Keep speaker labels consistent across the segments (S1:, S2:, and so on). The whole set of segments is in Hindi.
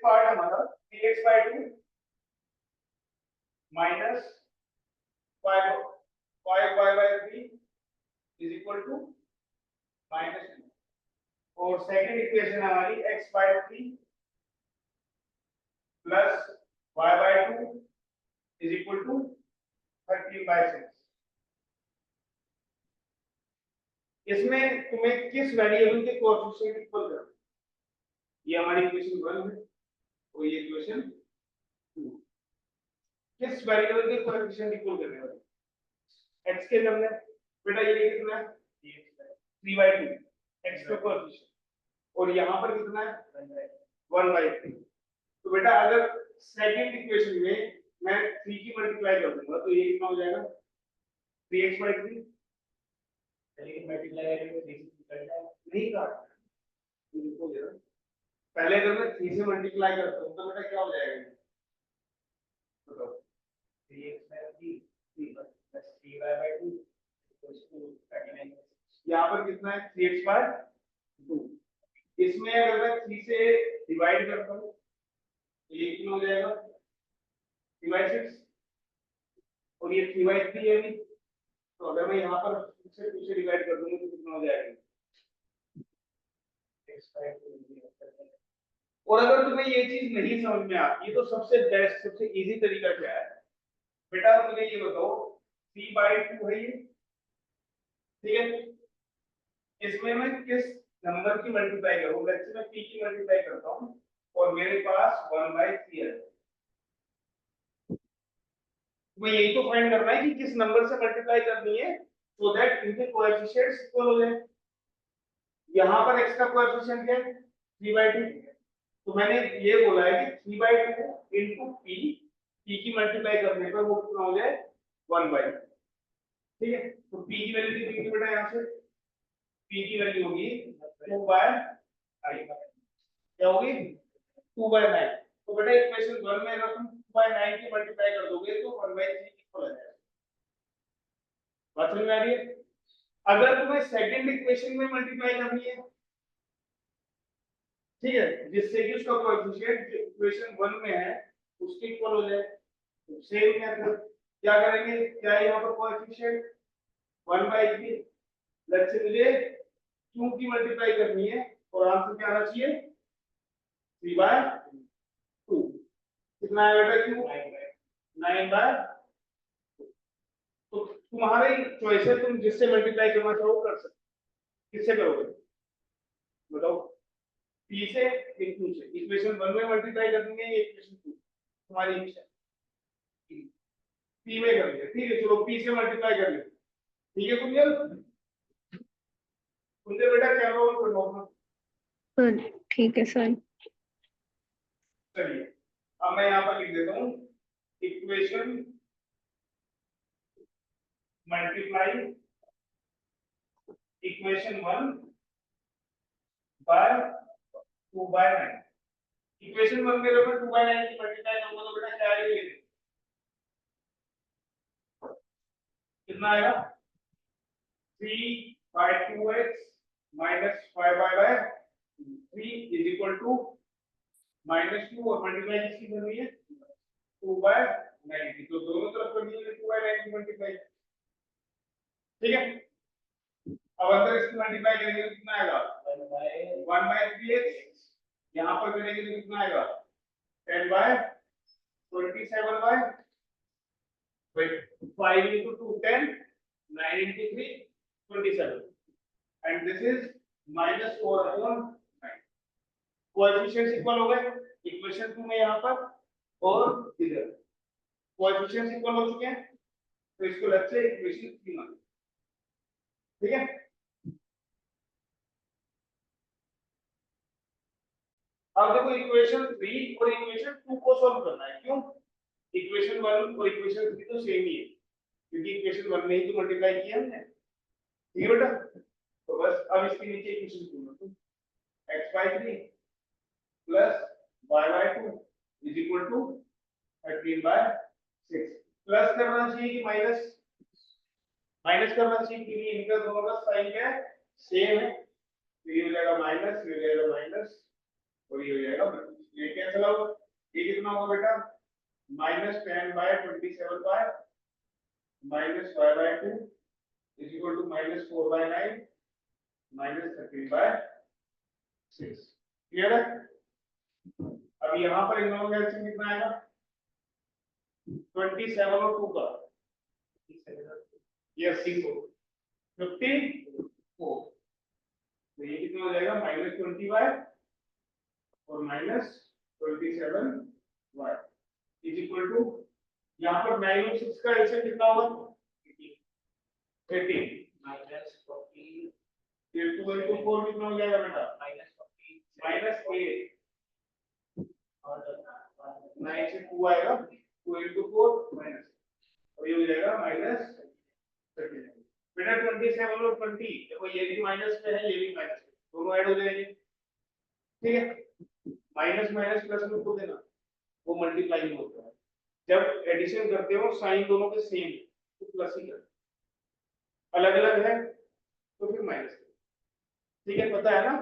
S1: पार्ट हमारा 3x/2 minus 5y/3 is equal to -2 और सेकंड इक्वेशन हमारी x/3 plus y/2 is equal to 13/6। इसमें तुम्हें किस वेरिएबल के कोएफिशिएंट इक्वल करना, ये हमारी इक्वेशन 1 है और ये इक्वेशन 2। किस वेरिएबल के कोएफिशिएंट इक्वल करने वाले, x के टर्म में बेटा ये कितना है 3/2 x का कोएफिशिएंट और यहाँ पर कितना है 1/3। तो बेटा अगर सेकंड इक्वेशन में मैं 3 की मल्टीप्लाई कर दूंगा तो ये कितना हो जाएगा 3x/3 मल्टीप्लाई नहीं काटना पहले अगर मैं 3 से मल्टीप्लाई करता हूँ तो बेटा क्या हो जाएगा बताओ 3x/3 यहाँ पर कितना है 3x/2। इसमें अगर मैं 3 से डिवाइड करता हूँ तो ये कितना हो जाएगा 3/6 और ये 3/3 है भी। तो अगर मैं यहाँ पर 2 से डिवाइड कर दूंगा तो कितना हो जाएगा। और अगर तुम्हें ये चीज नहीं समझ में आती है तो सबसे बेस्ट सबसे इजी तरीका क्या है बेटा, तुम्हें ये बताओ 3/2 है ये, ठीक है। इसमें मैं किस नंबर की मल्टीप्लाई करूँ, लेट्स से मैं p की मल्टीप्लाई करता हूँ और मेरे पास 1/3 है। मैं यही तो फाइंड करना है कि किस नंबर से मल्टीप्लाई करनी है सो दैट इनके कोएफिशिएंट्स इक्वल हो जाए। यहाँ पर x का कोएफिशिएंट क्या है 3/2, तो मैंने ये बोला है कि 3/2 इनटू p की मल्टीप्लाई करने पर वो कितना हो जाए 1/3, ठीक है। तो p की वैल्यू कितनी बेटा, यहाँ से p की वैल्यू होगी 2/9, क्या होगी 2/9। तो बेटा इक्वेशन 1 में अगर तुम 2/9 की मल्टीप्लाई कर दोगे तो 1/3 इक्वल आ जाएगा। बात समझ में आ रही है। अगर तुम्हें सेकंड इक्वेशन में मल्टीप्लाई करनी है, ठीक है, जिससे कि उसका कोएफिशिएंट जो इक्वेशन 1 में है उसके इक्वल हो जाए, तो सेम मेथड क्या करेंगे, क्या यहाँ पर कोएफिशिएंट 1/3, लेट्स से मुझे 2 की मल्टीप्लाई करनी है और आंसर क्या आना चाहिए 3/2। कितना है बेटा क्यों 9/2। तो तुम्हारी चॉइस है, तुम जिससे मल्टीप्लाई करना चाहो कर सकते। किससे करोगे बताओ, p से या q से। इक्वेशन 1 में मल्टीप्लाई करनी है या इक्वेशन 2, तुम्हारी इच्छा। p में कर लिया, ठीक है, चलो p से मल्टीप्लाई कर लिया, ठीक है। कुंजल बेटा क्या रोल कर लो,
S2: ठीक है सर।
S1: चलिए अब मैं यहाँ पर लिख देता हूँ equation multiply equation 1 by 2/9। Equation 1 में अगर मैं 2/9 की मल्टीप्लाई करूंगा तो बेटा क्या आएगा, कितना आएगा 3/2x minus 5/3 is equal to -2 और मल्टीप्लाई किसकी कर रही है 2/9 की, तो दोनों तरफ कर दीजिए 2/9 की मल्टीप्लाई, ठीक है। अब अंदर इसकी मल्टीप्लाई करेंगे तो कितना आएगा 1/3x, यहाँ पर करेंगे तो कितना आएगा 10/27 5 into 2 10, 9 into 3 27 and this is -4/9। Coefficients equal हो गए इक्वेशन 2 में यहाँ पर और इधर कोएफिशिएंट्स इक्वल हो चुके हैं, तो इसको लेफ्ट से इक्वेशन 3 मान, ठीक है। अब देखो इक्वेशन 3 और इक्वेशन 2 को सॉल्व करना है, क्यों इक्वेशन 1 और इक्वेशन 3 तो सेम ही है क्योंकि इक्वेशन 1 में ही तो मल्टीप्लाई किया हमने, ठीक है बेटा। तो बस अब इसके नीचे इक्वेशन 2 में x/3 plus y/2 is equal to 13/6। प्लस करना चाहिए कि माइनस, माइनस करना चाहिए क्योंकि इनका दोनों का साइन क्या है सेम है, तो ये हो जाएगा माइनस, ये हो जाएगा माइनस और ये हो जाएगा प्लस। ये कैंसिल आउट, ये कितना होगा बेटा -10/27 minus y by 2 is equal to -4/9 -13/6। Clear है? अब यहाँ पर इन दोनों का एलसीएम कितना आएगा 27 और 2 का यस 54। तो ये कितना हो जाएगा -20y और -27y इज इक्वल टू यहाँ पर 9 और 6 का एलसीएम कितना होगा 18 -40 फिर 2 into 4 कितना हो जाएगा बेटा -8 और 9 से 2 आएगा 2 into 4 माइनस और ये हो जाएगा -39 बेटा 27 और 20 देखो ये भी माइनस में है ये भी माइनस में दोनों ऐड हो जाएंगे ठीक है माइनस माइनस प्लस में को देना वो मल्टीप्लाई में होता है जब एडिशन करते हो साइन दोनों के सेम तो प्लस ही करते अलग अलग है तो फिर माइनस ठीक है पता है ना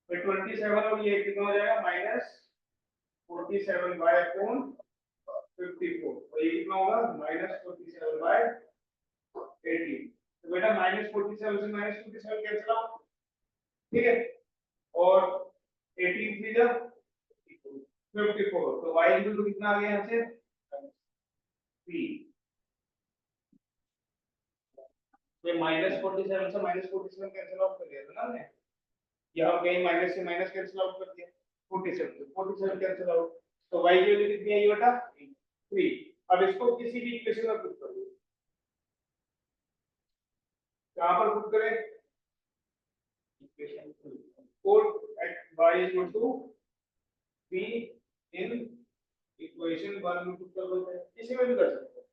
S1: फिर 27 और ये कितना हो जाएगा -47/54 और ये कितना होगा -47/18 तो बेटा -47 से -47 कैंसिल आउट ठीक है और 18 3 जा 54 तो y इक्वल टू कितना आ गया यहाँ से 3 तो -47 से -47 कैंसिल आउट कर दिया था ना हमने यहाँ कहीं माइनस से माइनस कैंसिल आउट कर दिया 47 कैंसिल आउट तो y की वैल्यू कितनी आई बेटा 3 अब इसको किसी भी इक्वेशन में पुट कर दो कहां पर पुट करें equation 2 put y equal to b in equation 1 में पुट कर दो किसी में भी कर सकते हो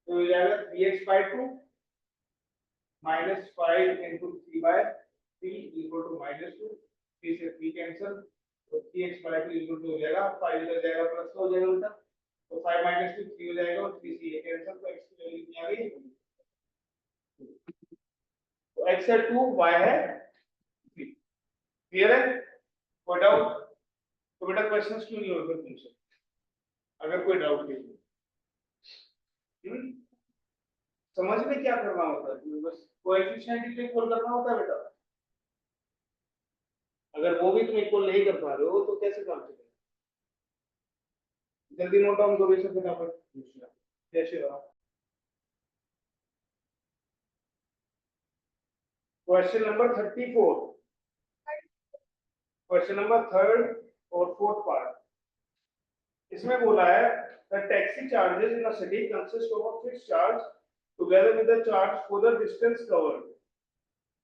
S1: तो ये आएगा 3x/2 -5 into 3/3 equal to -2 3 से 3 कैंसिल तो 3x/2 equal to हो जाएगा 5 इधर जाएगा प्लस हो जाएगा उल्टा तो 5 - 2 3 हो जाएगा और 3 से ये कैंसिल तो x की वैल्यू कितनी आ गई तो x है 2 y है 3 क्लियर है कोई डाउट तो बेटा क्वेश्चंस क्यों नहीं होते तुमसे अगर कोई डाउट नहीं समझ में क्या करना होता है बस कोएफिशिएंट इक्वल करना होता है बेटा अगर वो भी तुम इक्वल नहीं कर पा रहे हो तो कैसे काम चलेगा जल्दी नोट डाउन करो इसे फटाफट जैसे रहा question number 34 question number 3rd और 4th पार्ट इसमें बोला है the taxi charges in a city consist of a fixed charge together with the charge for the distance covered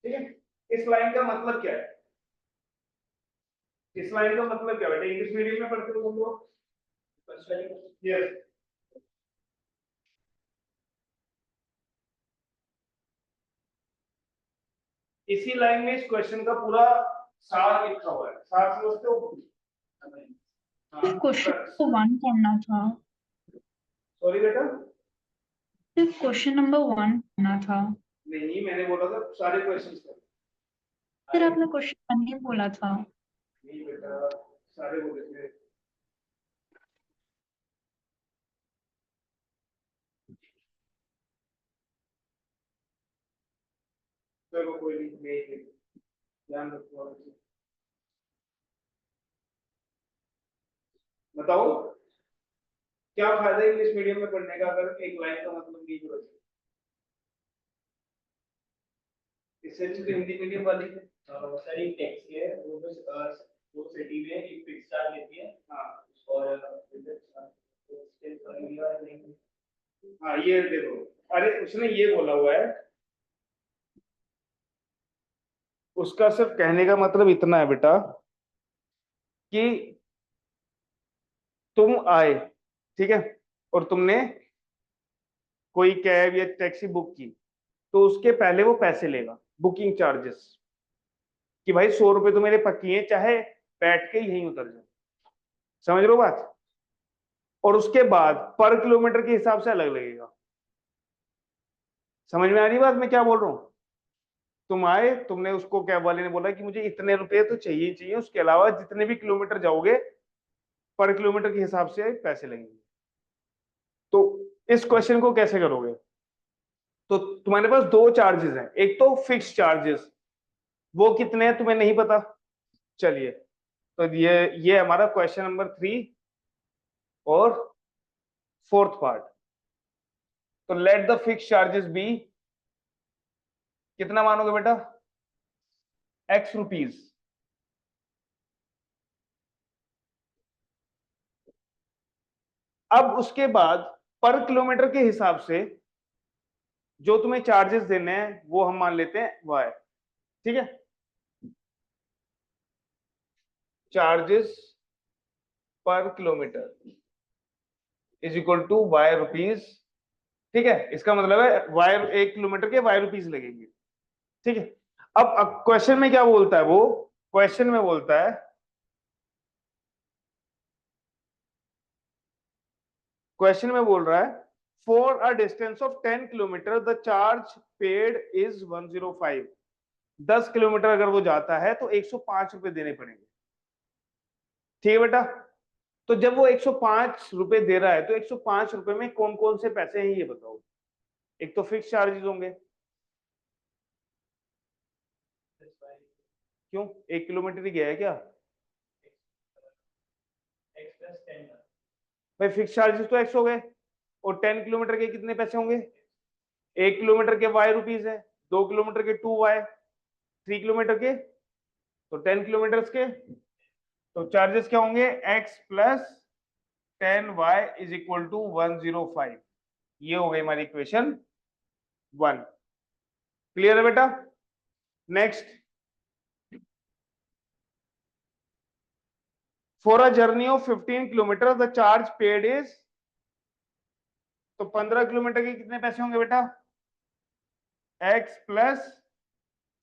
S1: ठीक है इस लाइन का मतलब क्या है इस लाइन का मतलब क्या बेटा इंग्लिश मीडियम में पढ़ते हो तुम लोग यस इसी लाइन में इस क्वेश्चन का पूरा सार लिखा हुआ है सार समझते हो
S2: क्वेश्चन तो 1 पढ़ना था
S1: सॉरी बेटा
S2: सिर्फ क्वेश्चन नंबर 1 पढ़ना था
S1: नहीं मैंने बोला था सारे क्वेश्चंस कर
S2: फिर आपने क्वेश्चन 1 ही बोला था
S1: नहीं बेटा सारे बोले थे चलो कोई नहीं ध्यान रखो बताओ क्या फायदा है इंग्लिश मीडियम में पढ़ने का अगर एक लाइन का मतलब नहीं हो इससे अच्छी तो हिंदी मीडियम वाली है
S3: सर एक टैक्सी है वो बस वो सिटी में एक फिक्स चार्ज लेती है
S1: हाँ
S3: और
S1: हाँ ये देखो अरे उसने ये बोला हुआ है उसका सिर्फ कहने का मतलब इतना है बेटा कि तुम आए ठीक है और तुमने कोई कैब या टैक्सी बुक की तो उसके पहले वो पैसे लेगा बुकिंग चार्जेस कि भाई 100 रुपए तो मेरे पक्की हैं चाहे बैठ के यहीं उतर जाओ समझ लो बात और उसके बाद पर किलोमीटर के हिसाब से अलग लगेगा समझ में आ रही बात मैं क्या बोल रहा हूं तुम आए, तुमने उसको कैब वाले ने बोला कि मुझे इतने रुपए तो चाहिए ही चाहिए, उसके अलावा जितने भी किलोमीटर जाओगे पर किलोमीटर के हिसाब से पैसे लगेंगे। तो इस क्वेश्चन को कैसे करोगे? तो तुम्हारे पास दो चार्जेस हैं, एक तो फिक्स चार्जेस, वो कितने हैं तुम्हें नहीं पता। चलिए, तो ये हमारा क्वेश्चन नंबर 3 और फोर्थ पार्ट। तो let the fix charges be, कितना मानोगे बेटा? X rupees. अब उसके बाद पर किलोमीटर के हिसाब से जो तुम्हें चार्जेस देने हैं वो हम मान लेते हैं वाई। ठीक है, charges per kilometre is equal to y rupees. ठीक है, इसका मतलब है वाई, 1 किलोमीटर के वाई रुपीज लगेंगे। ठीक है, अब क्वेश्चन में क्या बोलता है वो? क्वेश्चन में बोलता है, क्वेश्चन में बोल रहा है for a distance of 10 kilometre the charge paid is 105। 10 kilometre अगर वो जाता है तो 105 रुपए देने पड़ेंगे। ठीक है बेटा, तो जब वो 105 रुपए दे रहा है तो 105 रुपए में कौन कौन से पैसे हैं ये बताओ। एक तो फिक्स चार्जेस होंगे, क्यों? 1 किलोमीटर ही गया है क्या?
S3: x plus 10
S1: भाई फिक्स चार्जेस तो एक्स हो गए, और 10 किलोमीटर के कितने पैसे होंगे? 1 किलोमीटर के वाई रुपीज है, 2 किलोमीटर के 2 वाई, 3 किलोमीटर के तो 10 किलोमीटर के तो चार्जेस क्या होंगे? X plus 10 y is equal to 105। ये हो गई हमारी इक्वेशन 1। क्लियर है बेटा? Next, for a journey of 15 kilometre the charge paid is, तो 15 किलोमीटर के कितने पैसे होंगे बेटा? X plus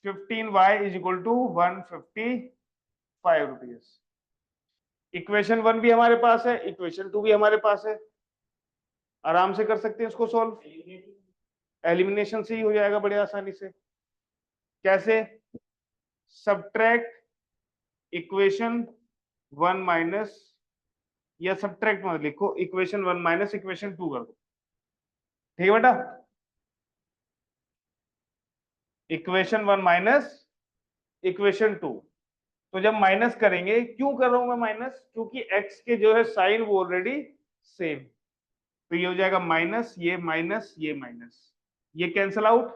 S1: 15y is equal to 155 rupees. Equation 1 भी हमारे पास है, इक्वेशन 2 भी हमारे पास है, आराम से कर सकते हैं इसको सॉल्व। एलिमिनेशन से ही हो जाएगा बड़े आसानी से। कैसे? सब्ट्रैक्ट इक्वेशन 1 माइनस, या सब्ट्रैक्ट मत लिखो, इक्वेशन 1 माइनस इक्वेशन 2 कर दो। ठीक है बेटा, इक्वेशन 1 माइनस इक्वेशन 2। तो जब माइनस करेंगे, क्यों कर रहा हूं मैं माइनस? क्योंकि एक्स के जो है साइन वो ऑलरेडी सेम। तो ये हो जाएगा माइनस, ये माइनस, ये माइनस, ये कैंसल आउट।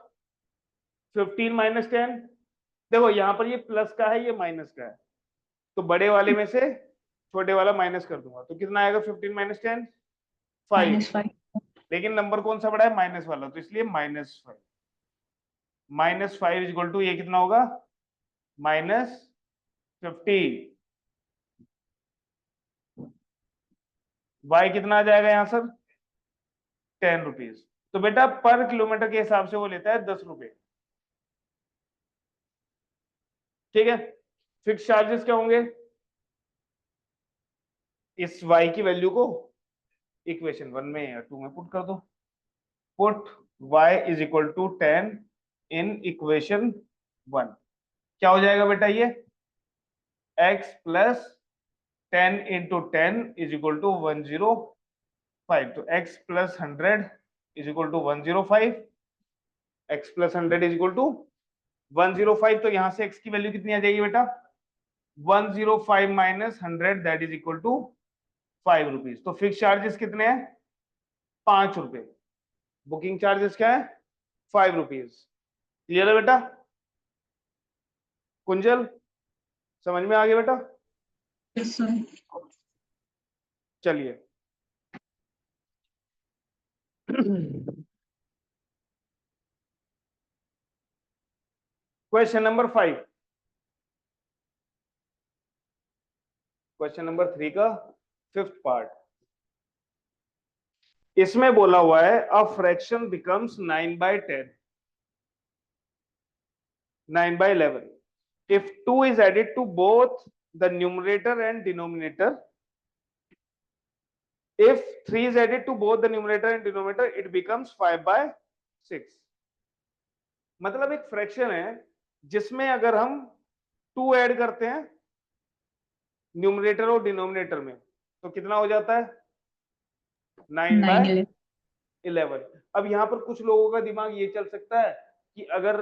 S1: 15 माइनस 10, देखो यहाँ पर ये प्लस का है, ये माइनस का है, तो बड़े वाले में से छोटे वाला माइनस कर दूंगा, तो कितना आएगा? 15 माइनस 10 5।
S2: -5।
S1: लेकिन नंबर कौन सा बड़ा है? माइनस वाला, तो इसलिए -5। -5 इज इक्वल टू ये कितना होगा? -50। वाई कितना आ जाएगा यहाँ सर? 10 रुपीज। तो बेटा पर किलोमीटर के हिसाब से वो लेता है 10 रुपए। ठीक है, फिक्स चार्जेस क्या होंगे? इस y की वैल्यू को इक्वेशन 1 में या 2 में पुट कर दो। Put y is equal to 10 in equation 1। क्या हो जाएगा बेटा? ये x plus 10 into 10 is equal to 105। तो x plus 100 is equal to 105। x plus 100 is equal to 105। तो यहां से x की वैल्यू कितनी आ जाएगी बेटा? 105 minus 100 that is equal to 5 rupees. तो फिक्स चार्जेस कितने हैं? 5 रुपए। बुकिंग चार्जेस क्या है? 5 रुपीज। क्लियर है बेटा? कुंजल, समझ में आ गया बेटा?
S2: Yes, sir.
S1: चलिए क्वेश्चन नंबर 5, क्वेश्चन नंबर 3 का 5th पार्ट। इसमें बोला हुआ है a fraction becomes 9/10, 9/11 if 2 is added to both the numerator and denominator, if 3 is added to both the numerator and denominator it becomes 5/6। मतलब एक फ्रैक्शन है जिसमें अगर हम 2 ऐड करते हैं न्यूमरेटर और डिनोमिनेटर में तो कितना हो जाता है 9/11। अब यहाँ पर कुछ लोगों का दिमाग ये चल सकता है कि अगर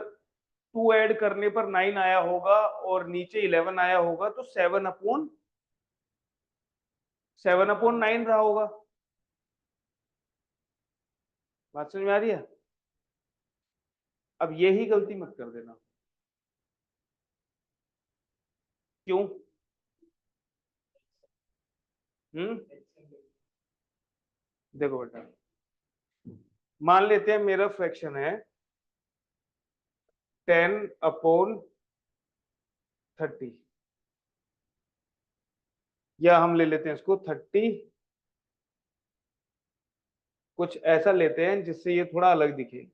S1: 2 ऐड करने पर 9 आया होगा और नीचे 11 आया होगा तो 7/9 रहा होगा। बात समझ में आ रही है? अब यही गलती मत कर देना। क्यों? देखो बेटा, मान लेते हैं मेरा फ्रैक्शन है 10/30 या हम ले लेते हैं इसको 30, कुछ ऐसा लेते हैं जिससे ये थोड़ा अलग दिखे।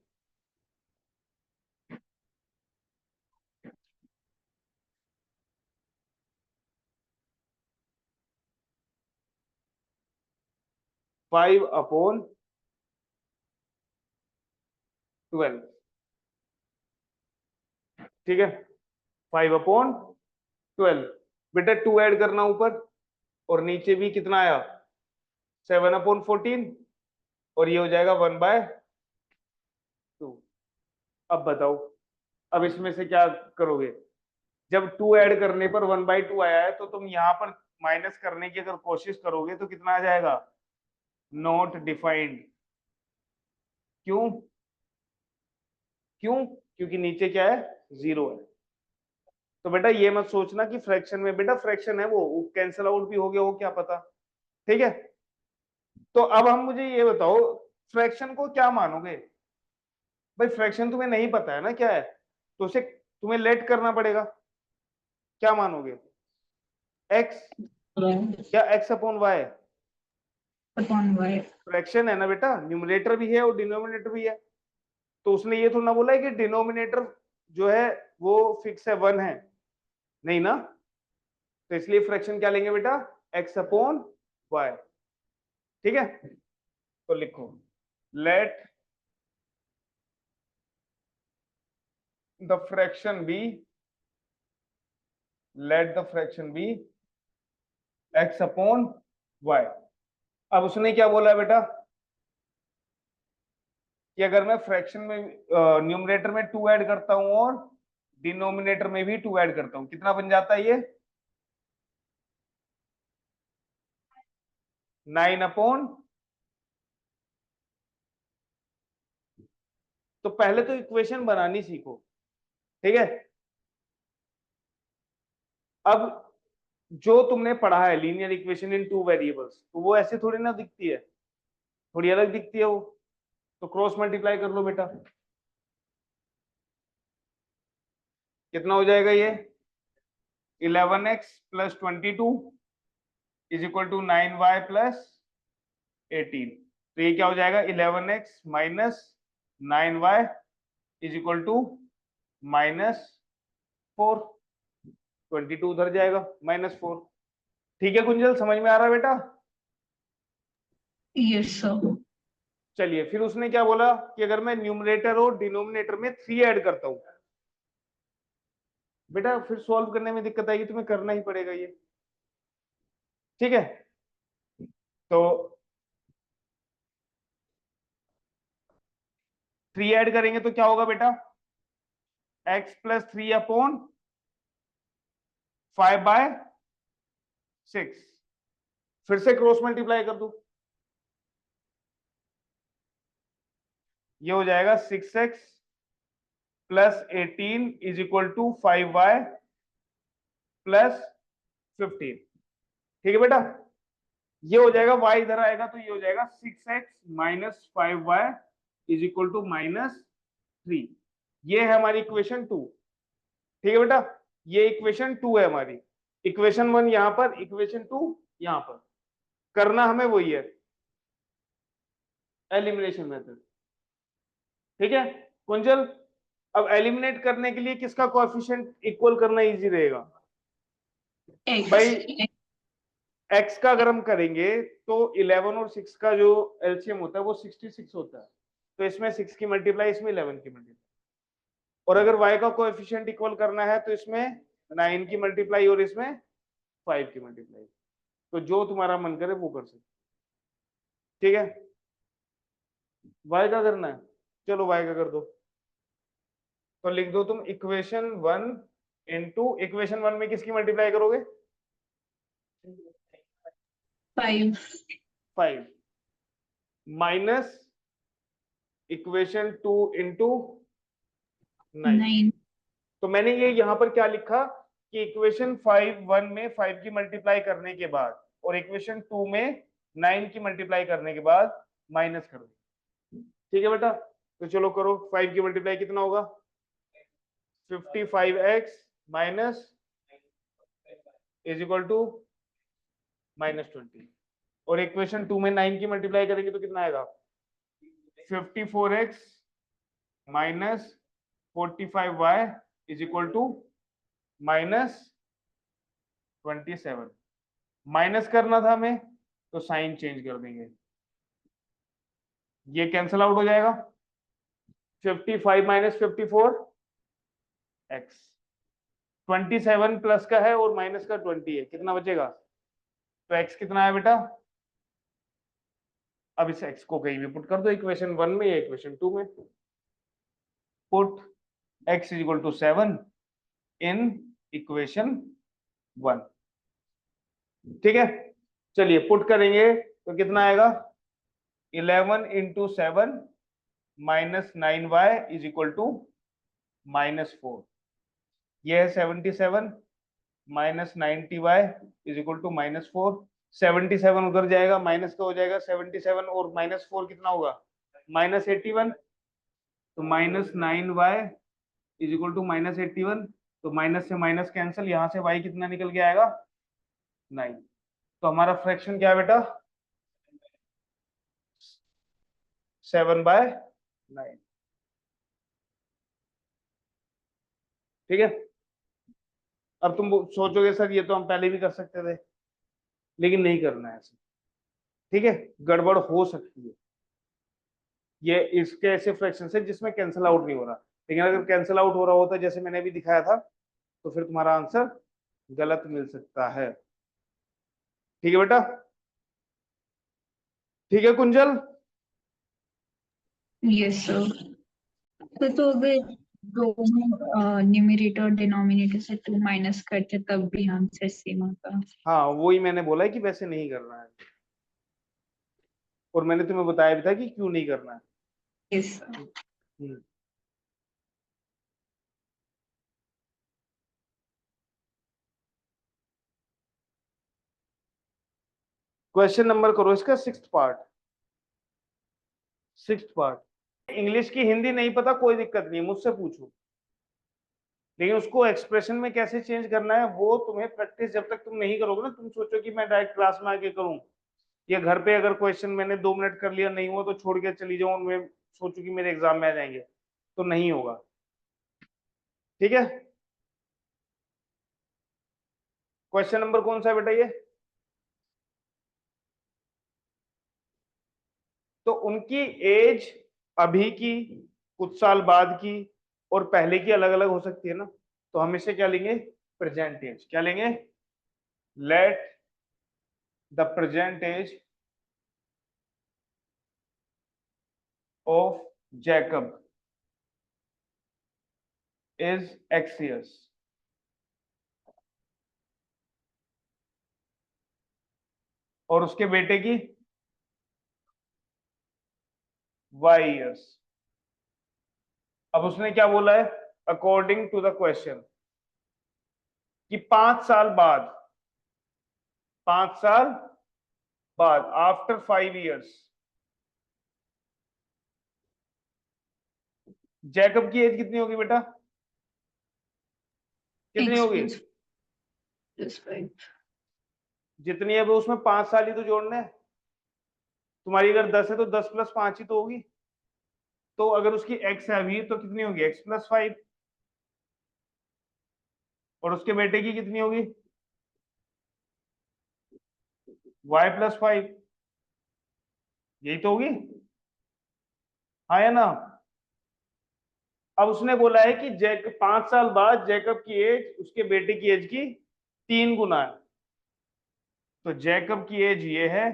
S1: फाइव अपॉन 12, ठीक है, 5/12। बेटा 2 ऐड करना ऊपर और नीचे भी कितना आया 7/14 और ये हो जाएगा 1/2। अब बताओ, अब इसमें से क्या करोगे? जब 2 ऐड करने पर 1/2 आया है तो तुम यहाँ पर माइनस करने की अगर कोशिश करोगे तो कितना आ जाएगा नॉट डिफाइंड। क्यों? क्यों? क्योंकि नीचे क्या है 0 है। तो बेटा ये मत सोचना कि फ्रैक्शन में, बेटा फ्रैक्शन है वो कैंसिल आउट भी हो गया हो क्या पता, ठीक है। तो अब हम मुझे ये बताओ फ्रैक्शन को क्या मानोगे? भाई फ्रैक्शन तुम्हें नहीं पता है ना क्या है, तो उसे तुम्हें लेट करना पड़ेगा। क्या मानोगे? x या x/y? फ्रैक्शन है ना बेटा, न्यूमरेटर भी है और डिनोमिनेटर भी है। तो उसने ये थोड़ा बोला है कि डिनोमिनेटर जो है वो फिक्स है 1 है, नहीं ना। तो इसलिए फ्रैक्शन क्या लेंगे बेटा x/y, ठीक है। तो लिखो let the fraction be, let the fraction be x/y। अब उसने क्या बोला बेटा कि अगर मैं फ्रैक्शन में न्यूमरेटर में 2 ऐड करता हूं और डिनोमिनेटर में भी 2 ऐड करता हूं, कितना बन जाता है ये 9/, तो पहले तो इक्वेशन बनानी सीखो, ठीक है। अब जो तुमने पढ़ा है लीनियर इक्वेशन इन 2 वेरिएबल्स, तो वो ऐसे थोड़ी ना दिखती है, थोड़ी अलग दिखती है वो। तो क्रॉस मल्टीप्लाई कर लो बेटा, कितना हो जाएगा ये 11x + 22 is equal to 9y + 18। तो ये क्या हो जाएगा 11x - 9y is equal to -4। 22 उधर जाएगा -4। ठीक है कुंजल, समझ में आ रहा है बेटा?
S2: Yes, sir.
S1: चलिए फिर उसने क्या बोला कि अगर मैं न्यूमरेटर और डिनोमिनेटर में 3 ऐड करता हूं, बेटा फिर सॉल्व करने में दिक्कत आएगी, तुम्हें करना ही पड़ेगा ये, ठीक है। तो 3 ऐड करेंगे तो क्या होगा बेटा x + 3/5/6। फिर से क्रॉस मल्टीप्लाई कर दो, ये हो जाएगा 6x + 18 is equal to 5y + 15, ठीक है बेटा। ये हो जाएगा y इधर आएगा तो ये हो जाएगा 6x - 5y is equal to -3। ये है हमारी इक्वेशन 2, ठीक है बेटा। ये इक्वेशन 2 है हमारी, इक्वेशन 1 यहां पर, इक्वेशन 2 यहां पर। करना हमें वही है एलिमिनेशन मेथड, ठीक है कुंजल। अब एलिमिनेट करने के लिए किसका कोएफिशिएंट इक्वल करना इजी रहेगा
S2: X.
S1: भाई? x का अगर हम करेंगे तो 11 और 6 का जो एलसीएम होता है वो 66 होता है, तो इसमें 6 की मल्टीप्लाई, इसमें 11 की मल्टीप्लाई, और अगर y का कोएफिशिएंट इक्वल करना है तो इसमें 9 की मल्टीप्लाई और इसमें 5 की मल्टीप्लाई। तो जो तुम्हारा मन करे वो कर सकते, ठीक है। y का करना है, चलो y का कर दो। तो लिख दो तुम इक्वेशन 1 इंटू इक्वेशन 1 में किसकी मल्टीप्लाई करोगे?
S2: 5
S1: 5 माइनस इक्वेशन 2 इंटू 9।
S2: 9
S1: तो मैंने ये यहाँ पर क्या लिखा कि इक्वेशन 1 में 5 की मल्टीप्लाई करने के बाद और इक्वेशन 2 में 9 की मल्टीप्लाई करने के बाद माइनस कर दो, ठीक है बेटा। तो चलो करो, 5 की मल्टीप्लाई कितना होगा? 55x minus is equal to -20। और इक्वेशन 2 में 9 की मल्टीप्लाई करेंगे तो कितना आएगा? 54x minus 45y is equal to -27। Minus करना था हमें तो साइन चेंज कर देंगे, ये कैंसल आउट हो जाएगा। 55 माइनस 54 x, 27 प्लस का है और माइनस का 20 है, कितना बचेगा? तो x कितना है बेटा? अब इस x को कहीं भी पुट कर दो, इक्वेशन 1 में या इक्वेशन 2 में। Put x is equal to 7 in equation 1, ठीक है। चलिए पुट करेंगे तो कितना आएगा? 11 into 7 minus 9y is equal to -4। यह है 77 minus 90y is equal to -4। 77 उधर जाएगा, माइनस का हो जाएगा 77 और -4 कितना होगा? -81। तो -9y इज इक्वल टू -81। तो माइनस से माइनस कैंसिल, यहाँ से y कितना निकल के आएगा? 9। तो हमारा फ्रैक्शन क्या है बेटा? 7/9, ठीक है। अब तुम सोचोगे सर ये तो हम पहले भी कर सकते थे, लेकिन नहीं करना है ऐसे, ठीक है। गड़बड़ हो सकती है, ये इसके ऐसे फ्रैक्शन है जिसमें कैंसिल आउट नहीं हो रहा, लेकिन अगर कैंसिल आउट हो रहा होता जैसे मैंने अभी दिखाया था तो फिर तुम्हारा आंसर गलत मिल सकता है, ठीक है बेटा। ठीक है कुंजल,
S2: यस सर। तो अगर दोनों न्यूमरेटर और डिनोमिनेटर से 2 माइनस करते तब भी आंसर सेम होता।
S1: हाँ वही मैंने बोला है कि वैसे नहीं करना है, और मैंने तुम्हें बताया भी था कि क्यों नहीं करना है।
S2: Yes sir.
S1: क्वेश्चन नंबर करो इसका 6th part. 6th part English की हिंदी नहीं पता कोई दिक्कत नहीं है, मुझसे पूछो, लेकिन उसको एक्सप्रेशन में कैसे चेंज करना है वो तुम्हें प्रैक्टिस जब तक तुम नहीं करोगे ना, तुम सोचो कि मैं डायरेक्ट क्लास में आके करूं, या घर पे अगर क्वेश्चन मैंने 2 मिनट कर लिया नहीं हुआ तो छोड़ के चली जाऊं, मैं सोचू कि मेरे एग्जाम में आ जाएंगे, तो नहीं होगा, ठीक है। क्वेश्चन नंबर कौन सा है बेटा ये? तो उनकी एज अभी की, कुछ साल बाद की और पहले की अलग अलग हो सकती है ना, तो हम इसे क्या लेंगे? Present age. क्या लेंगे? Let the present age of Jacob is x years। और उसके बेटे की y years। अब उसने क्या बोला है? अकॉर्डिंग टू द क्वेश्चन कि 5 साल बाद, 5 साल बाद, आफ्टर 5 years जैकब की एज कितनी होगी बेटा? कितनी
S2: एक्स
S1: होगी?
S2: प्लस 5।
S1: जितनी है वो, उसमें 5 साल ही तो जोड़ना है। तुम्हारी अगर 10 है तो 10 + 5 ही तो होगी। तो अगर उसकी x है अभी तो कितनी होगी? x + 5। और उसके बेटे की कितनी होगी? y + 5। यही तो होगी, हाँ या ना? अब उसने बोला है कि 5 साल बाद जैकब की एज उसके बेटे की एज की 3 गुना है। तो जैकब की एज ये है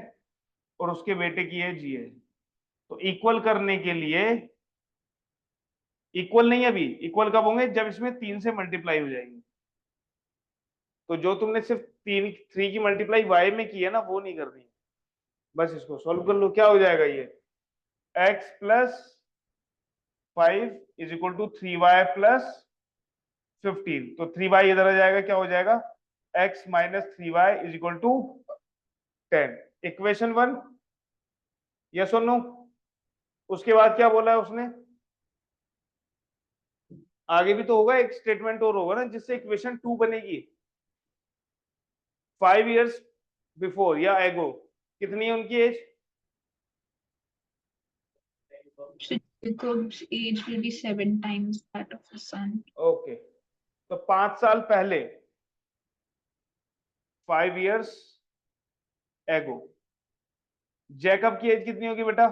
S1: और उसके बेटे की एज ये है। तो इक्वल करने के लिए, इक्वल नहीं, अभी इक्वल कब होंगे, जब इसमें 3 से मल्टीप्लाई हो जाएंगे। तो जो तुमने सिर्फ 3 की मल्टीप्लाई वाई में की है ना, वो नहीं करनी है। बस इसको सॉल्व कर लो, क्या हो जाएगा ये, x plus 5 is equal to 3y plus 15। तो 3y इधर आ जाएगा, क्या हो जाएगा, x minus 3y is equal to 10। Equation 1, yes और नो। उसके बाद क्या बोला है उसने, आगे भी तो होगा, एक स्टेटमेंट और होगा ना जिससे इक्वेशन 2 बनेगी। 5 years बिफोर या एगो, कितनी है उनकी as,
S2: So Jacob's age will be 7 times that of his son.
S1: Okay. तो 5 साल पहले, 5 years एगो, जैकब की एज कितनी होगी बेटा,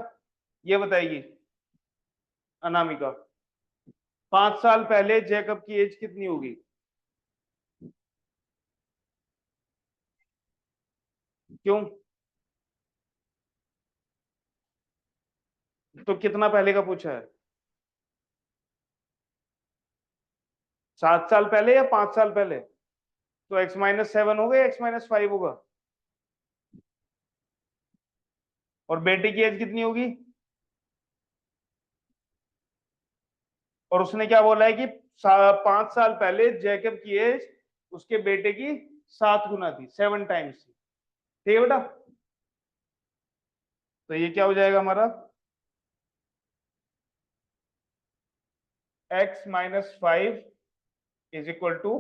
S1: ये बताएगी अनामिका। 5 साल पहले जैकब की एज कितनी होगी, क्यों, तो कितना पहले का पूछा है, 7 साल पहले या 5 साल पहले, तो x माइनस 7 होगा या x माइनस 5 होगा, और बेटे की एज कितनी होगी, और उसने क्या बोला है कि 5 साल पहले जैकब की एज उसके बेटे की 7 गुना थी, 7 टाइम्स थी। ठीक है बेटा, तो ये क्या हो जाएगा हमारा, x minus 5 is equal to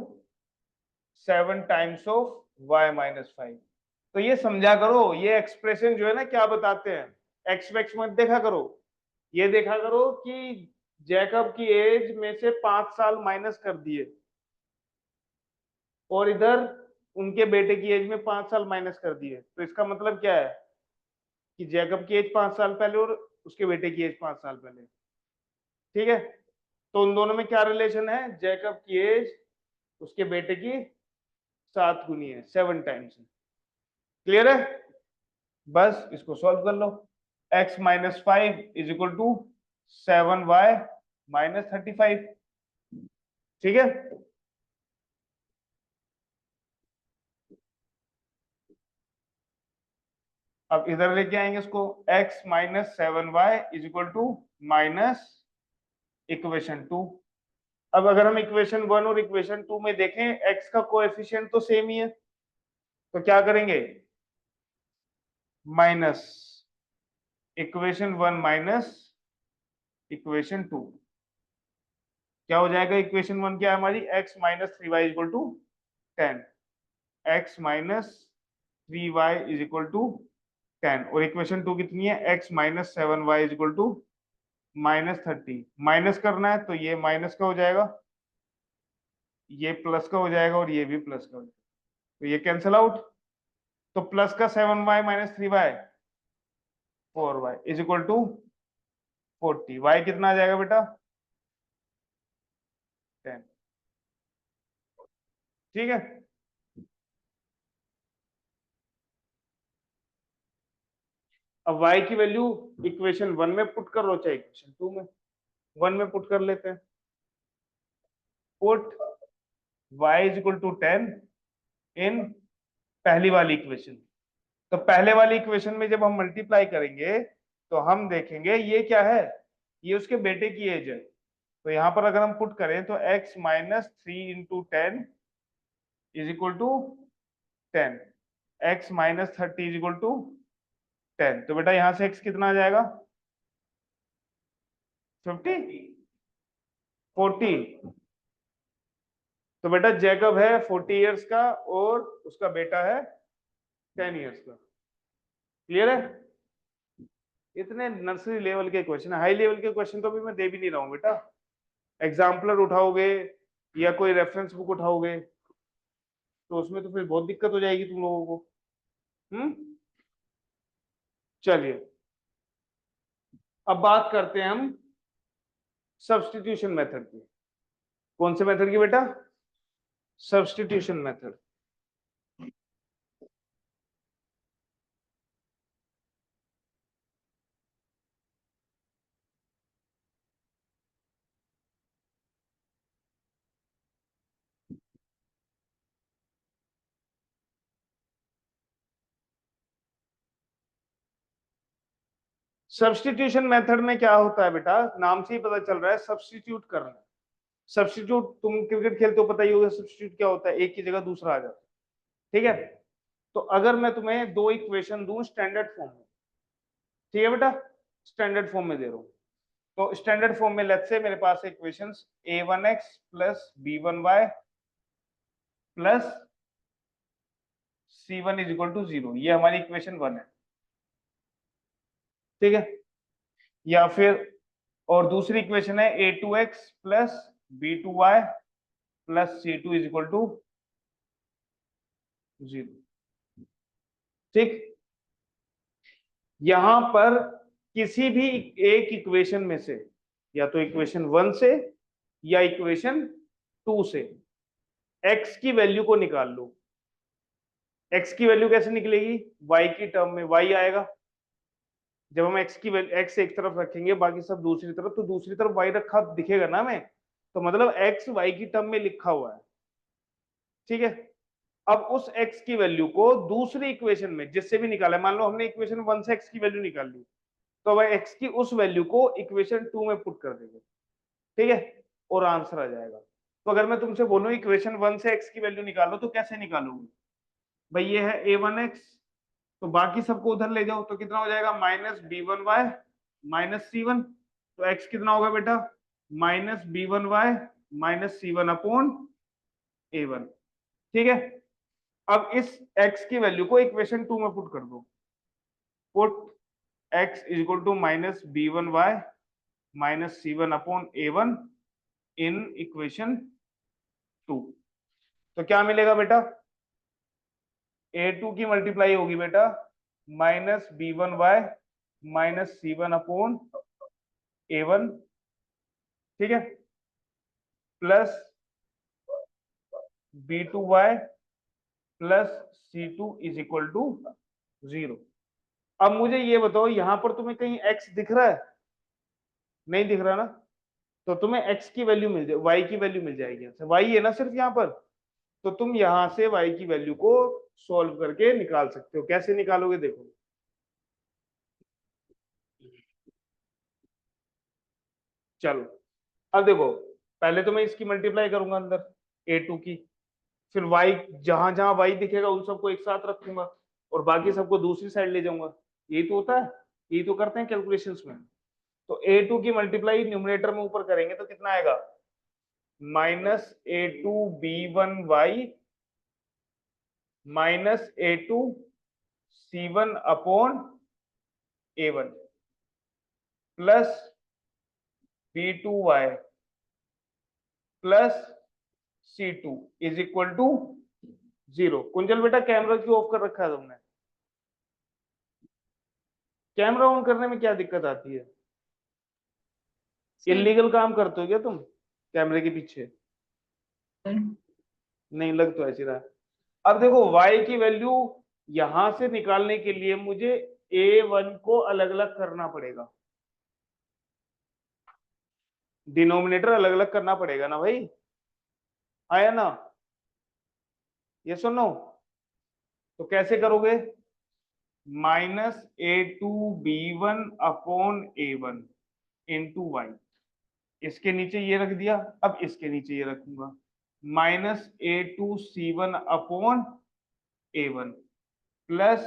S1: 7 times of y minus 5। तो ये समझा करो, ये एक्सप्रेशन जो है ना क्या बताते हैं, एक्स वैक्स मत देखा करो, ये देखा करो कि जैकब की एज में से 5 साल माइनस कर दिए, और इधर उनके बेटे की एज में 5 साल माइनस कर दिए। तो इसका मतलब क्या है कि जैकब की एज 5 साल पहले और उसके बेटे की एज 5 साल पहले। ठीक है, तो उन दोनों में क्या रिलेशन है, जैकब की एज उसके बेटे की 7 गुनी है, 7 टाइम्स। क्लियर है, बस इसको सॉल्व कर लो। x minus 5 is equal to 7y minus 35। ठीक है, अब इधर लेके आएंगे इसको, x minus 7y is equal to minus equation 2। अब अगर हम इक्वेशन 1 और इक्वेशन 2 में देखें, x का कोएफिशिएंट तो सेम ही है, तो क्या करेंगे, माइनस इक्वेशन 1 माइनस इक्वेशन 2। क्या हो जाएगा, इक्वेशन 1 क्या है हमारी, x minus 3y equal to 10, x minus 3y is equal to 10, और इक्वेशन 2 कितनी है, x minus 7y is equal to minus 30। Minus करना है तो ये माइनस का हो जाएगा, ये प्लस का हो जाएगा, और ये भी प्लस का हो जाएगा, तो ये कैंसिल आउट। तो प्लस का 7y minus 3y 4y is equal to 40। y कितना आ जाएगा बेटा, 10। ठीक है, अब y की वैल्यू इक्वेशन 1 में पुट कर लो चाहे इक्वेशन 2 में, 1 में पुट कर लेते हैं। Put y is equal to 10 in पहली वाली इक्वेशन। तो पहले वाली इक्वेशन में जब हम मल्टीप्लाई करेंगे तो हम देखेंगे ये क्या है, ये उसके बेटे की एज है। तो यहाँ पर अगर हम पुट करें तो x minus 3 into 10 is equal to 10, x minus 30 is equal to 10। तो बेटा यहाँ से x कितना आ जाएगा, 50, 40। तो बेटा जैकब है 40 इयर्स का और उसका बेटा है 10 इयर्स का। क्लियर है, इतने नर्सरी लेवल के क्वेश्चन, हाई लेवल के क्वेश्चन तो अभी मैं दे भी नहीं रहा हूँ बेटा। एग्जाम्पलर उठाओगे या कोई रेफरेंस बुक उठाओगे तो उसमें तो फिर बहुत दिक्कत हो जाएगी तुम लोगों को। चलिए अब बात करते हैं हम सब्स्टिट्यूशन मेथड की। कौन से मेथड की बेटा? Substitution method. सब्स्टिट्यूशन मेथड में क्या होता है बेटा, नाम से ही पता चल रहा है, सब्स्टिट्यूट करना। सब्स्टिट्यूट, तुम क्रिकेट खेलते हो, पता ही होगा सब्स्टिट्यूट क्या होता है, एक की जगह दूसरा आ जाता है। ठीक है, तो अगर मैं तुम्हें दो इक्वेशन दूं स्टैंडर्ड फॉर्म में, ठीक है बेटा, स्टैंडर्ड फॉर्म में दे रहा हूं, तो स्टैंडर्ड फॉर्म में लेट्स से मेरे पास equations a1x plus b1y plus c1 is equal to 0, ये हमारी इक्वेशन 1 है। ठीक है, या फिर और दूसरी इक्वेशन है a2x plus b2y plus c2 is equal to 0। ठीक, यहां पर किसी भी एक इक्वेशन में से, या तो इक्वेशन 1 से या इक्वेशन 2 से x की वैल्यू को निकाल लो। x की वैल्यू कैसे निकलेगी? y की टर्म में y आएगा। जब हम x की वैल्यू, x एक तरफ रखेंगे बाकी सब दूसरी तरफ, तो दूसरी तरफ y रखा दिखेगा ना हमें, तो मतलब x y की टर्म में लिखा हुआ है। ठीक है, अब उस x की वैल्यू को दूसरी इक्वेशन में जिससे भी निकाला है, मान लो हमने इक्वेशन 1 से x की वैल्यू निकाल ली, तो अब x की उस वैल्यू को इक्वेशन 2 में पुट कर देंगे। ठीक है, और आंसर आ जाएगा। तो अगर मैं तुमसे बोलूं इक्वेशन 1 से x की वैल्यू निकालो, तो कैसे निकालोगे भाई? ये है a1x, तो बाकी सबको उधर ले जाओ, तो कितना हो जाएगा? माइनस b1y माइनस c1, तो x कितना होगा बेटा? Minus b1y minus c1 upon a1। ठीक है, अब इस x की वैल्यू को इक्वेशन 2 में पुट कर दो। Put x is equal to minus b1y minus c1 upon a1 in equation 2, तो क्या मिलेगा बेटा? a2 की मल्टीप्लाई होगी बेटा minus b1y minus c1 upon a1, ठीक है, plus b2y plus c2 is equal to 0। अब मुझे ये बताओ, यहां पर तुम्हें कहीं x दिख रहा है? नहीं दिख रहा ना, तो तुम्हें x की वैल्यू मिल जाए, y की वैल्यू मिल जाएगी। y है ना सिर्फ यहाँ पर, तो तुम यहां से y की वैल्यू को सॉल्व करके निकाल सकते हो। कैसे निकालोगे देखो, चलो अब देखो, पहले तो मैं इसकी मल्टीप्लाई करूंगा अंदर a2 की, फिर y जहां जहां y दिखेगा उन सबको एक साथ रखूंगा और बाकी सबको दूसरी साइड ले जाऊंगा। यही तो होता है, यही तो करते हैं कैलकुलेशंस में। तो a2 की मल्टीप्लाई न्यूमरेटर में ऊपर करेंगे तो कितना आएगा? Minus a2b1y minus a2c1 upon a1 plus b2y plus c2 is equal to 0। Kunjal बेटा कैमरा क्यों ऑफ कर रखा है तुमने? कैमरा ऑन करने में क्या दिक्कत आती है? इलीगल काम करते हो क्या तुम कैमरे के पीछे? नहीं, लग तो ऐसी रहा है। अब देखो y की वैल्यू यहां से निकालने के लिए मुझे a1 को अलग अलग करना पड़ेगा, डिनोमिनेटर अलग अलग करना पड़ेगा ना भाई, आया ना? ये सुनो, तो कैसे करोगे? Minus a2b1 upon a1 into Y, इसके नीचे ये रख दिया, अब इसके नीचे ये रखूंगा minus a2c1 upon a1 plus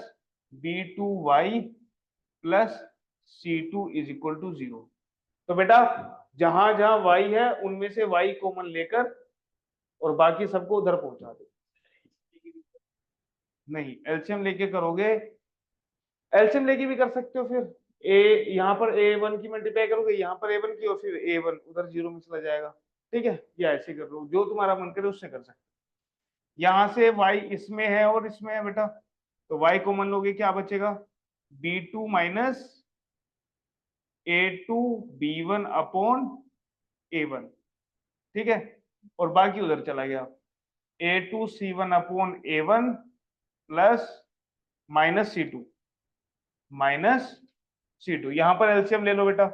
S1: b2y plus c2 is equal to 0। तो बेटा जहां जहां y है उनमें से y कॉमन लेकर और बाकी सबको उधर पहुंचा दो। नहीं, एलसीएम लेके करोगे, एलसीएम लेके भी कर सकते हो। फिर a यहाँ पर a1 की मल्टीप्लाई करोगे, यहाँ पर a1 की, और फिर a1 उधर 0 में चला जाएगा। ठीक है, या ऐसे कर लो, जो तुम्हारा मन करे उससे कर सकते हो। यहाँ से y इसमें है और इसमें है बेटा, तो y कॉमन लोगे, क्या बचेगा? b2 minus a2 b1 upon A1, ठीक है, और बाकी उधर चला गया A2C1 upon A1 plus minus C2। यहां पर एलसीएम ले लो बेटा,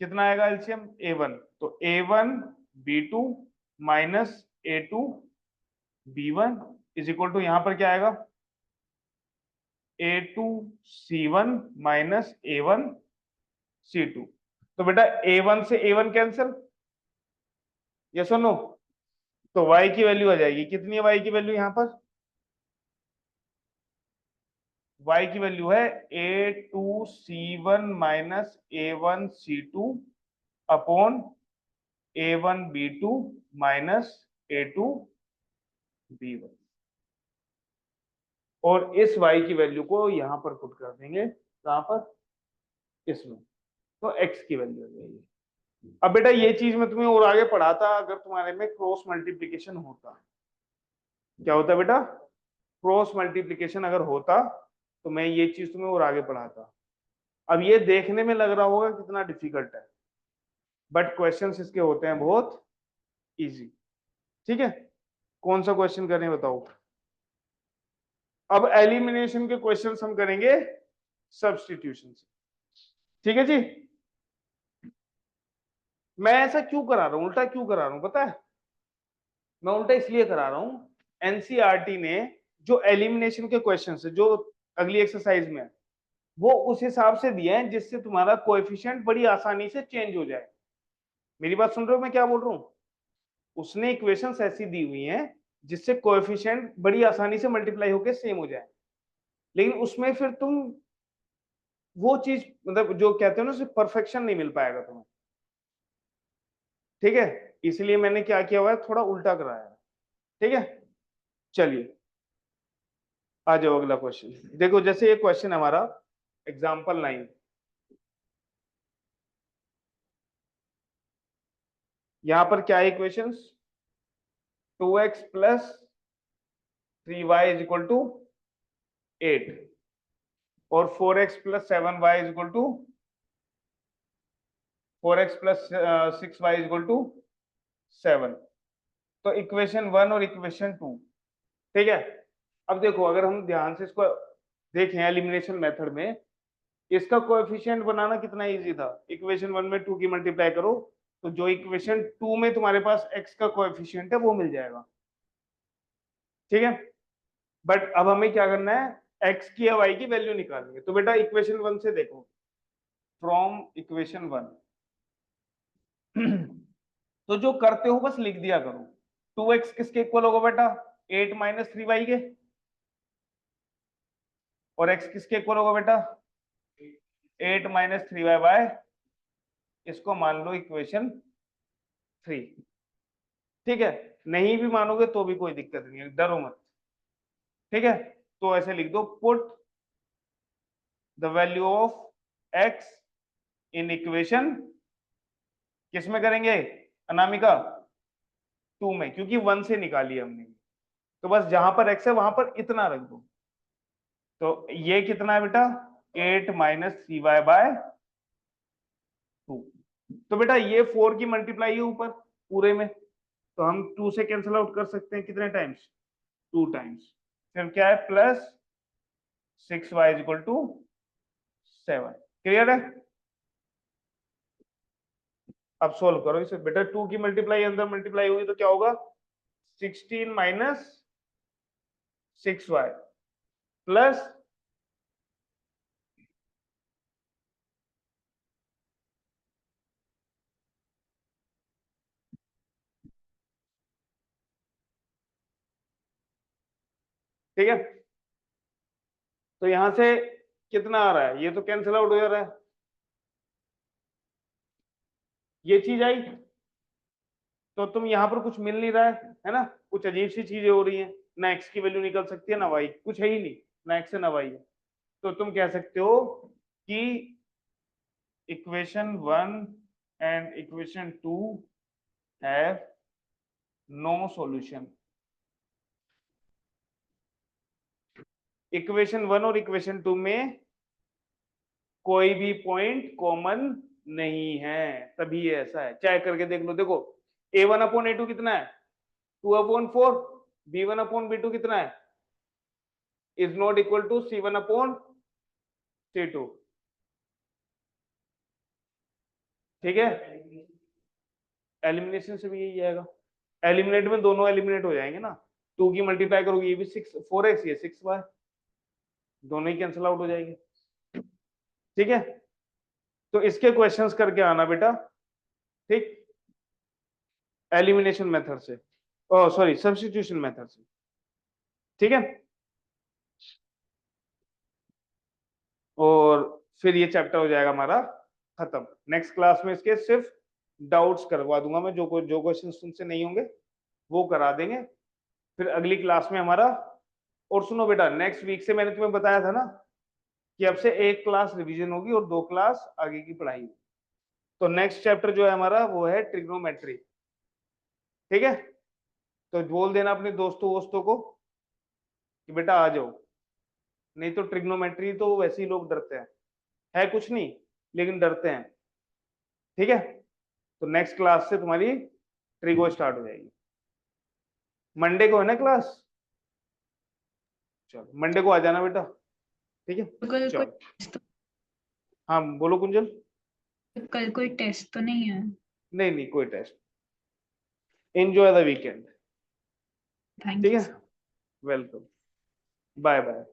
S1: कितना आएगा एलसीएम A1, तो A1 B2 minus A2 B1 is equal to यहां पर क्या आएगा A2C1 माइनस A1 C2। तो बेटा A1 से A1 कैंसिल, यस और नो, तो y की वैल्यू आ जाएगी, कितनी है y की वैल्यू यहाँ पर, y की वैल्यू है A2C1 minus A1C2 upon A1B2 minus A2B1, और इस y की वैल्यू को यहां पर पुट कर देंगे, कहां पर, इसमें, तो x की वैल्यू आ जाएगी। अब बेटा ये चीज मैं तुम्हें और आगे पढ़ाता अगर तुम्हारे में क्रॉस मल्टीप्लीकेशन होता, क्या होता बेटा, क्रॉस मल्टीप्लीकेशन अगर होता तो मैं ये चीज तुम्हें और आगे पढ़ाता। अब ये देखने में लग रहा होगा कितना डिफिकल्ट है, बट क्वेश्चंस इसके होते हैं बहुत इजी, ठीक है। कौन सा क्वेश्चन करें बताओ। अब एलिमिनेशन के क्वेश्चंस हम करेंगे सब्स्टिट्यूशन से, ठीक है जी। मैं ऐसा क्यों करा रहा हूं, उल्टा क्यों करा रहा हूं पता है, मैं उल्टा इसलिए करा रहा हूं, एनसीईआरटी ने जो एलिमिनेशन के क्वेश्चंस है जो अगली एक्सरसाइज में है, वो उस हिसाब से दिया है जिससे तुम्हारा कोएफिशिएंट बड़ी आसानी से चेंज हो जाए। मेरी बात सुन रहे हो मैं क्या बोल रहा हूँ, उसने इक्वेशंस ऐसी दी हुई हैं जिससे कोएफिशिएंट बड़ी आसानी से मल्टीप्लाई होकर सेम हो जाए, लेकिन उसमें फिर तुम वो चीज मतलब जो कहते हो ना उससे परफेक्शन नहीं मिल पाएगा तुम्हें, ठीक है, इसलिए मैंने क्या किया हुआ है थोड़ा उल्टा कराया, ठीक है। चलिए आ जाओ अगला क्वेश्चन, देखो जैसे ये क्वेश्चन हमारा एग्जाम्पल 9, यहां पर क्या है equations, 2x plus 3y is equal to 8 और 4x plus 7y is equal to 4x plus 6y is equal to 7। तो इक्वेशन 1 और इक्वेशन 2, ठीक है। अब देखो अगर हम ध्यान से इसको देखें एलिमिनेशन मेथड में, इसका कोएफिशिएंट बनाना कितना इजी था, इक्वेशन 1 में 2 की मल्टीप्लाई करो तो जो इक्वेशन 2 में तुम्हारे पास x का कोएफिशिएंट है वो मिल जाएगा, ठीक है। बट अब हमें क्या करना है, x की या y की वैल्यू निकालनी है। तो बेटा इक्वेशन 1 से देखो, फ्रॉम इक्वेशन 1 तो जो करते हो बस लिख दिया करो, 2x किसके इक्वल होगा बेटा, 8 माइनस 3y के, और x किसके इक्वल होगा बेटा 8 माइनस 3y बाय, इसको मान लो इक्वेशन 3, ठीक है। नहीं भी मानोगे तो भी कोई दिक्कत नहीं है, डरो मत, ठीक है। तो ऐसे लिख दो, put the value of x in equation, किसमें करेंगे अनामिका 2 में, क्योंकि 1 से निकाली हमने, तो बस जहां पर x है वहां पर इतना रख दो। तो ये कितना है बेटा 8 माइनस 3y बाय 2। तो बेटा ये 4 की मल्टीप्लाई है ऊपर पूरे में, तो हम 2 से कैंसिल आउट कर सकते हैं कितने टाइम्स, 2 टाइम्स, फिर क्या है plus 6y is equal to 7। Clear है, अब सोल्व करो इसे बेटा, 2 की मल्टीप्लाई अंदर मल्टीप्लाई हुई तो क्या होगा 16 माइनस 6y प्लस, ठीक है। तो यहां से कितना आ रहा है, ये तो कैंसिल आउट हो जा रहा है, ये चीज आई, तो तुम यहां पर कुछ मिल नहीं रहा है ना, कुछ अजीब सी चीजें हो रही हैं, ना x की वैल्यू निकल सकती है ना y, कुछ है ही नहीं, ना x है ना y है। तो तुम कह सकते हो कि equation 1 and equation 2 have no solution. Equation 1 और इक्वेशन 2 में कोई भी पॉइंट कॉमन नहीं है, तभी ये ऐसा है। चेक करके देख लो, देखो a1 अपॉन a2 कितना है 2 अपॉन 4, b1 अपॉन b2 कितना है is not equal to c1 upon c2। ठीक है, एलिमिनेशन से भी यही आएगा, एलिमिनेट में दोनों एलिमिनेट हो जाएंगे ना, 2 की मल्टीप्लाई करोगे ये भी 6 4x ये 6y, दोनों ही कैंसिल आउट हो जाएंगे। ठीक है, तो इसके क्वेश्चंस करके आना बेटा, ठीक, एलिमिनेशन मेथड से, ओ सॉरी सब्स्टिट्यूशन मेथड से। ठीक है, और फिर ये चैप्टर हो जाएगा हमारा खत्म। नेक्स्ट क्लास में इसके सिर्फ डाउट्स करवा दूंगा मैं, जो क्वेश्चन तुमसे नहीं होंगे वो करा देंगे फिर अगली क्लास में हमारा। और सुनो बेटा, नेक्स्ट वीक से मैंने तुम्हें बताया था ना कि अब से 1 क्लास रिवीजन होगी और 2 क्लास आगे की पढ़ाई। तो नेक्स्ट चैप्टर जो है हमारा वो है ट्रिग्नोमेट्री। ठीक है, तो बोल देना अपने दोस्तों वोस्तों को कि बेटा आ जाओ, नहीं तो ट्रिग्नोमेट्री तो वैसे ही लोग डरते हैं, है कुछ नहीं लेकिन डरते हैं। ठीक है, तो नेक्स्ट क्लास से तुम्हारी ट्रिगो स्टार्ट हो जाएगी। मंडे को है ना क्लास, चलो मंडे को आ जाना बेटा। ठीक है,
S2: कल
S1: चलो
S2: कोई
S1: हाँ बोलो कुंजल।
S2: कल कोई टेस्ट तो नहीं है?
S1: नहीं नहीं कोई test, enjoy the weekend.
S2: Thank
S1: ठीक
S2: यू।
S1: है, वेलकम, बाय बाय।